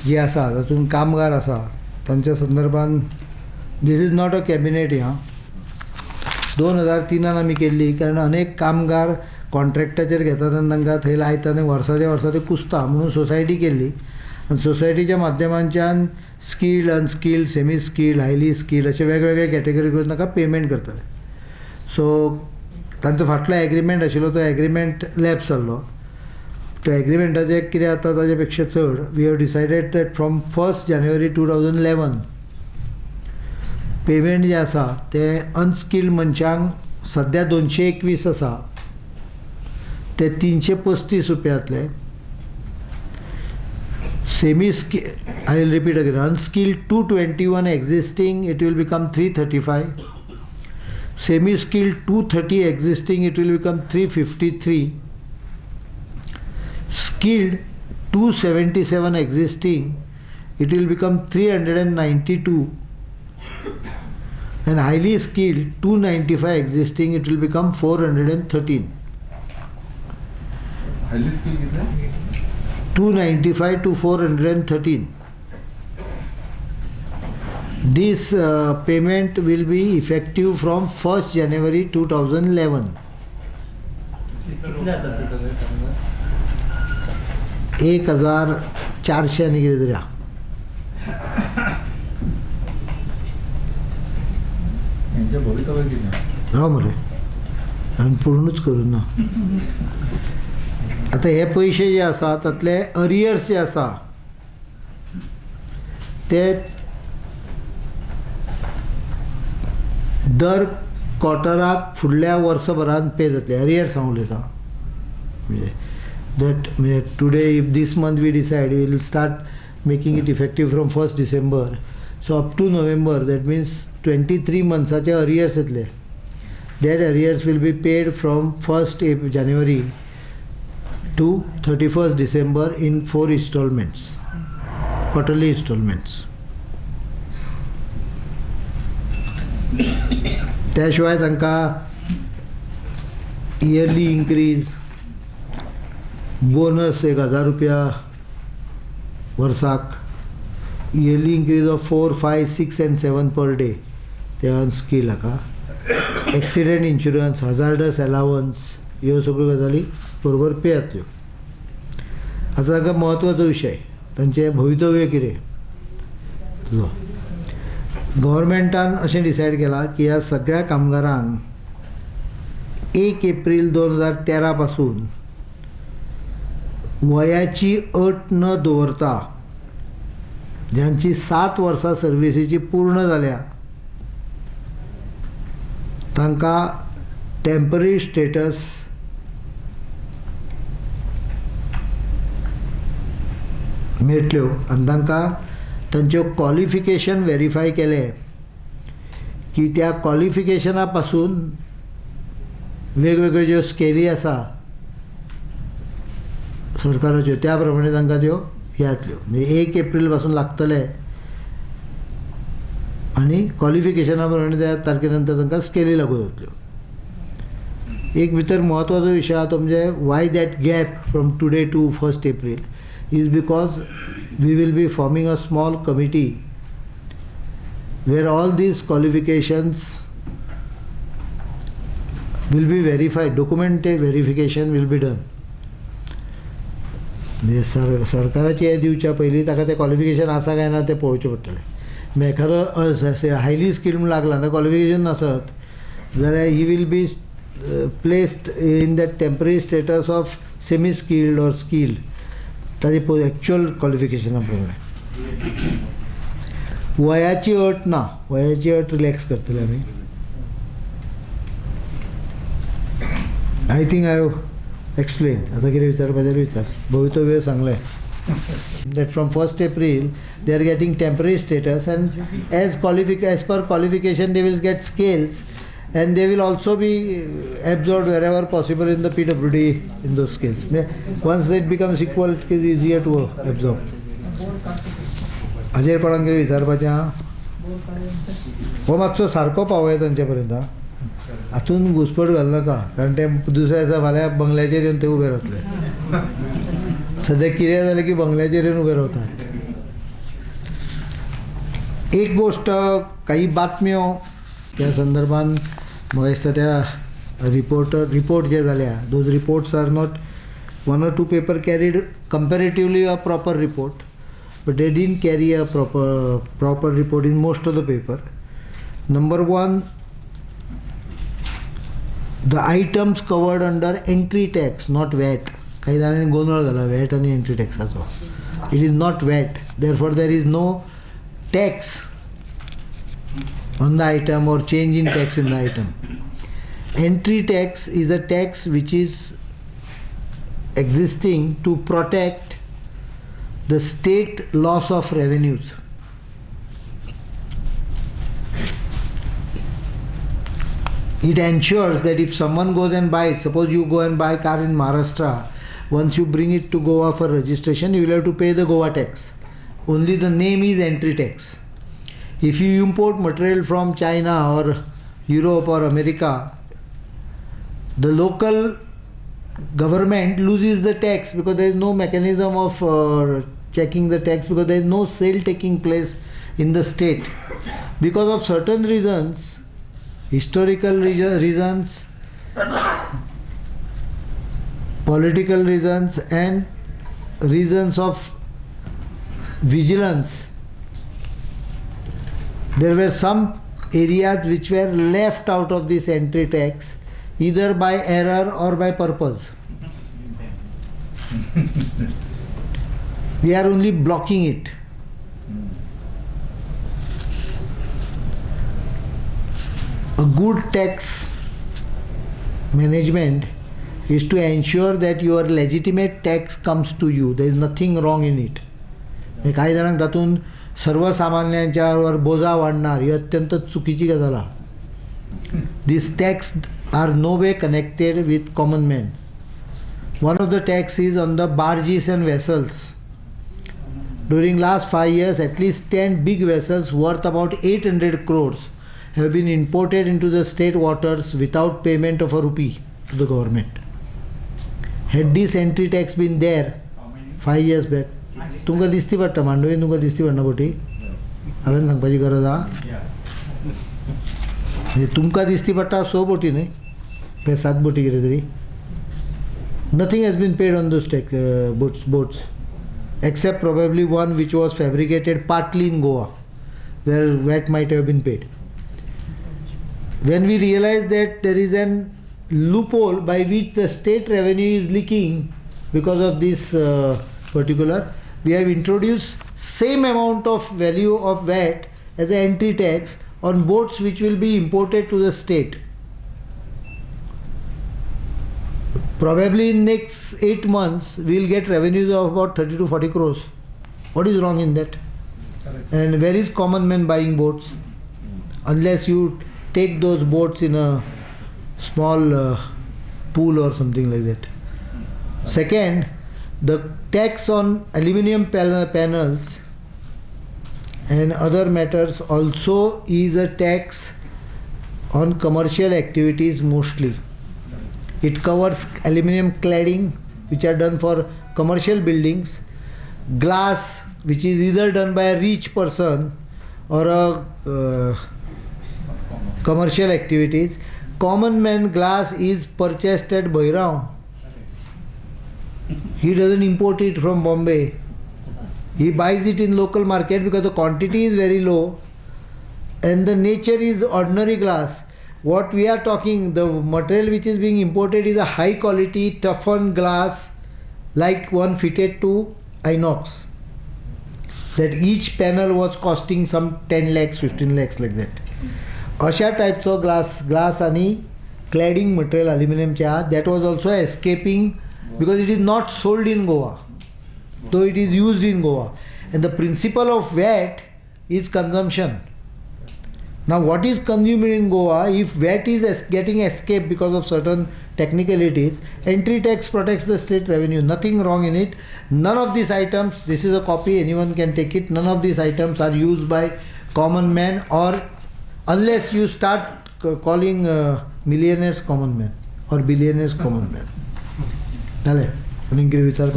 जी आसा तातूंत कामगार आसा तांच्या संदर्भान this is not a cabinet 2003 आमी केल्ली, कारण अनेक कामगार कॉन्ट्रॅक्टाचेर घेतात आनी तांकां थंय लायता आनी वर्साच्या वर्सा ते कुसता म्हणून सोसायटी केल्ली. आनी सोसायटीच्या माध्यमांच्यान skilled, unskilled, semi skilled, highly skilled अशे वेगवेगळे कॅटेगरी करून ताका पेमेंट करतले. सो तांचो फाटलो एग्रीमेंट आशिल्लो तो एग्रीमेंट लॅप्स जाल्लो. तो एग्रीमेंटाचे कितें जाता ताजे पेक्षा चड we have decided that from 1 जानेवारी 2011 पेमेंट जे आसा ते अनस्किल्ड मनशांक सद्या 221 आसा ते 335 रुपया जातले. Semi skill, I will repeat again, unskilled 221 existing, it will become 335. Semi skilled 230 existing, it will become 353. skilled 277 existing, it will become 392, and highly skilled 295 existing, it will become 413. highly skilled कितना? 295 to 413. This payment will be effective from 1st January 2011. 1400 आणि कितें तरी यांच्या भवितव्य किती राव मरे हांवें पूर्णूच करूं ना. आतां हे पयशे जे आसा तातले अरियर्स जे आसा ते दर क्वॉर्टराक फुडल्या वर्सभरान पे जातले. अरियर्स हांव उलयतां म्हणजे that today if this month we decide we will start making it effective from 1st December, so up to November, that means 23 months arrears येतले. That arrears will be paid from 1st January to 31st December in 4 installments, quarterly installments. त्याशिवाय तांकां yearly increase, bonus 1000 रुपया वर्साक, yearly increase of 4, 5, 6 and 7 per day ते unskilled हाका, accident insurance, hazardous allowance, ह्यो सगळ्यो गजाली बरोबर पे जातल्यो. आतां तांकां म्हत्वाचो विशय तांचें भवितव्य कितें तुजो. गव्हर्मेंटान अशें डिसायड केलां की ह्या सगळ्या कामगारांक 1 एप्रील 2013 पासून वयाची अट न दवरता ज्यांची 7 वर्सां सर्विसीची पूर्ण जाल्या तांकां टेम्पररी स्टेटस मेळटल्यो आनी तांकां तांच्यो क्वॉलिफिकेशन व्हेरीफाय केलें की त्या क्वॉलिफिकेशना पासून वेगवेगळ्यो ज्यो स्केली आसा सरकाराच्यो त्या प्रमाणे तांकां त्यो हे जातल्यो. म्हणजे 1 एप्रील पासून लागतले आनी क्वॉलिफिकेशना प्रमाणे त्या तारखे नंतर तांकां स्केली लागू जातल्यो. एक भितर म्हत्वाचो विशय आसा तो म्हणजे why that gap from today to 1st April is because we will be forming a small committee where all these qualifications will be verified, documented verification will be done. म्हणजे सरकाराची हे दिवच्या पयलीं ताका तें क्वॉलिफिकेशन आसा काय ना तें पळोवचें पडटलें. म्हणजे एखादो हायली स्किल्ड म्हूण लागला ना क्वॉलिफिकेशन नासत जाल्यार he will be placed in that temporary status of semi skilled or skilled ताजी एक्चुअल क्वॉलिफिकेशना प्रमाणे. वयाची अट ना, वयाची अट रिलॅक्स करतले आमी. I think I have explain. आता कितें विचारपाचें विचार. भवितव्य सांगलें that from 1st April they are getting temporary status, and as per qualification they will get scales, and they will also be absorbed wherever possible in the PWD in those scales. Once it becomes equal, it is easier to absorb. Ajay कोणाक कितें विचारपाचें आहा? हो मातसो सारको पावय तांचे पर्यंत. हातून घुसपट घाल नाका, कारण ते दुसऱ्या दिसा फाल्यां बंगल्याचेर येवन ते उबे रावतले. सद्या कितें जालें की बंगल्याचेर येवन उबे रावतात. एक गोष्ट काही बातम्यो त्या संदर्भान म्हाका दिसता त्या रिपोर्ट जे जाल्या those reports are not one or two paper carried comparatively a proper report, but they didn't carry a proper report in most of the paper. Number one, the items covered under entry tax, not VAT. काही जणांनी गोंधळ झाला VAT आणि entry टॅक्साचो. It is not VAT. Therefore, there is no tax on the item or change in tax in the item. Entry tax is a tax which is existing to protect the state loss of revenues. It ensures that if someone goes and buys, suppose you go and buy a car in Maharashtra, once you bring it to Goa for registration, you will have to pay the Goa tax. Only the name is entry tax. If you import material from China or Europe or America, the local government loses the tax because there is no mechanism of checking the tax, because there is no sale taking place in the state. Because of certain reasons, historical reasons, political reasons and reasons of vigilance, there were some areas which were left out of this entry tax, either by error or by purpose. We are only blocking it. A good tax management is to ensure that your legitimate tax comes to you. There is nothing wrong in it. काही जणांक तातून सर्वसामान्यांच्या वर बोजा वाढणार ही अत्यंत चुकीची गजाल आसा. These tax are no way connected with common man. One of the tax is on the barges and vessels. During last 5 years, at least 10 big vessels worth about 800 crores have been imported into the state waters without payment of a rupee to the government. Had this entry tax been there 5 years back, तुमकां दिसती पडटा मांडवी, तुमकां दिसती पडना बोटी, हांवें सांगपाची गरज आहा. तुमकां दिसती पडटा 6 बोटी न्ही काय 7 बोटी कितें तरी. Nothing has been paid on those boats except probably one which was fabricated partly in Goa, where VAT might have been paid. When we realize that there is an loophole by which the state revenue is leaking because of this particular, we have introduced same amount of value of VAT as an entry tax on boats which will be imported to the state. Probably in next 8 months we will get revenues of about 30 to 40 crores. What is wrong in that? Correct. And where is common man buying boats? Unless you take those boats in a small pool or something like that. Second, the tax on aluminium panels and other matters also is a tax on commercial activities mostly. It covers aluminium cladding which are done for commercial buildings, glass which is either done by a rich person or a commercial activities. Common man glass is purchased at Bairao. He doesn't import it from Bombay. He buys it in local market because the quantity is very low and the nature is ordinary glass. What we are talking, the material which is being imported is a high quality toughened glass like one fitted to inox. That each panel was costing some 10 lakhs, 15 lakhs like that. Asha types of glass and cladding material aluminum that was also escaping because it is not sold in Goa, though it is used in Goa. And the principle of VAT is consumption. Now what is consumed in Goa, if VAT is getting escaped because of certain technicalities, entry tax protects the state revenue. Nothing wrong in it. None of these items, this is a copy, anyone can take it, none of these items are used by common man, or unless you start calling millionaires common man or billionaires common man. Dale, विचार